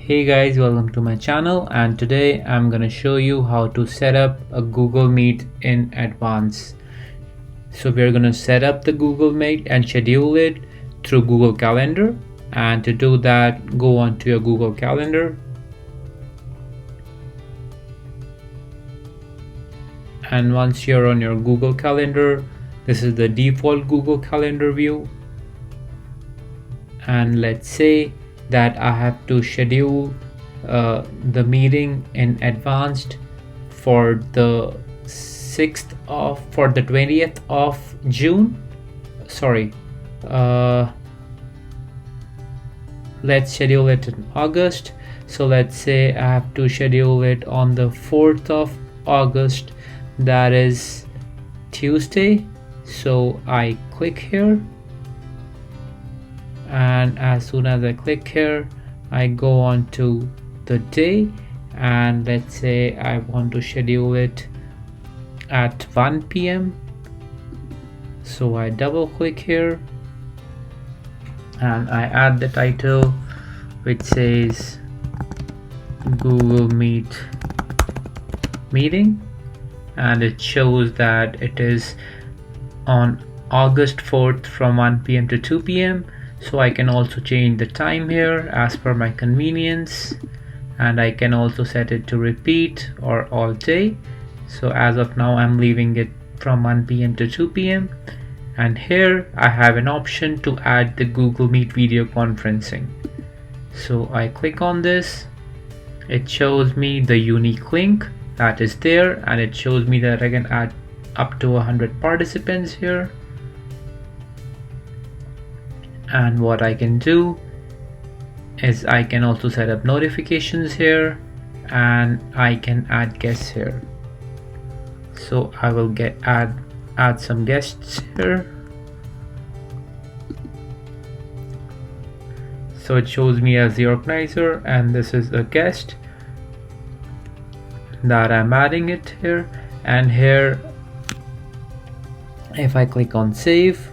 Hey guys, welcome to my channel, and today I'm gonna show you how to set up a Google Meet in advance. So we're gonna set up the Google Meet and schedule it through Google Calendar, and to do that, go onto your Google Calendar, and once you're on your Google Calendar, this is the default Google Calendar view, and let's say that I have to schedule the meeting in advanced for the 20th of June. Let's schedule it in August. So let's say I have to schedule it on the 4th of August, that is Tuesday. So I click here, and as soon as I click here, I go on to the day, and let's say I want to schedule it at 1 p.m. So I double click here and I add the title, which says Google Meet meeting, and it shows that it is on August 4th from 1 p.m. to 2 p.m. So I can also change the time here as per my convenience, and I can also set it to repeat or all day. So as of now I'm leaving it from 1 p.m. to 2 p.m. and here I have an option to add the Google Meet video conferencing. So I click on this, it shows me the unique link that is there, and it shows me that I can add up to 100 participants here. And what I can do is I can also set up notifications here, and I can add guests here. So I will add some guests here. So it shows me as the organizer, and this is a guest that I'm adding it here. And here, if I click on save,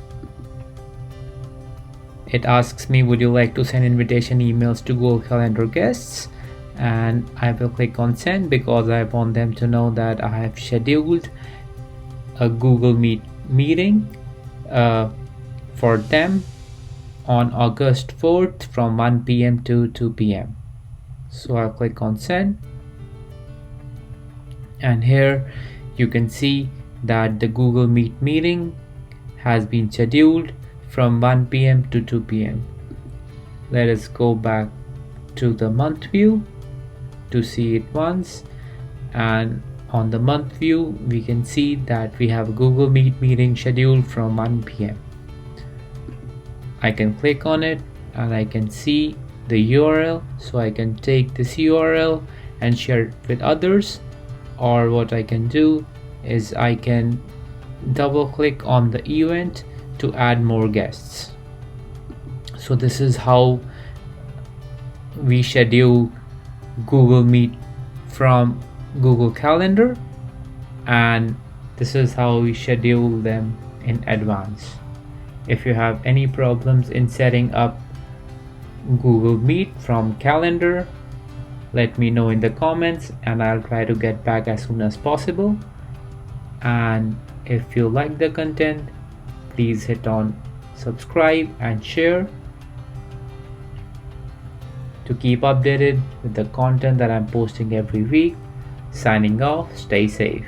it asks me, would you like to send invitation emails to Google Calendar guests? And I will click on send because I want them to know that I have scheduled a Google Meet meeting for them on August 4th from 1 p.m. to 2 p.m. So I'll click on send, and here you can see that the Google Meet meeting has been scheduled from 1 p.m. to 2 p.m. Let us go back to the month view to see it once, and on the month view we can see that we have a Google Meet meeting scheduled from 1 p.m. I can click on it and I can see the URL, so I can take this URL and share it with others, or what I can do is I can double click on the event to add more guests. So this is how we schedule Google Meet from Google Calendar, and this is how we schedule them in advance. If you have any problems in setting up Google Meet from Calendar, let me know in the comments and I'll try to get back as soon as possible. And if you like the content, please hit on subscribe and share to keep updated with the content that I'm posting every week. Signing off, stay safe.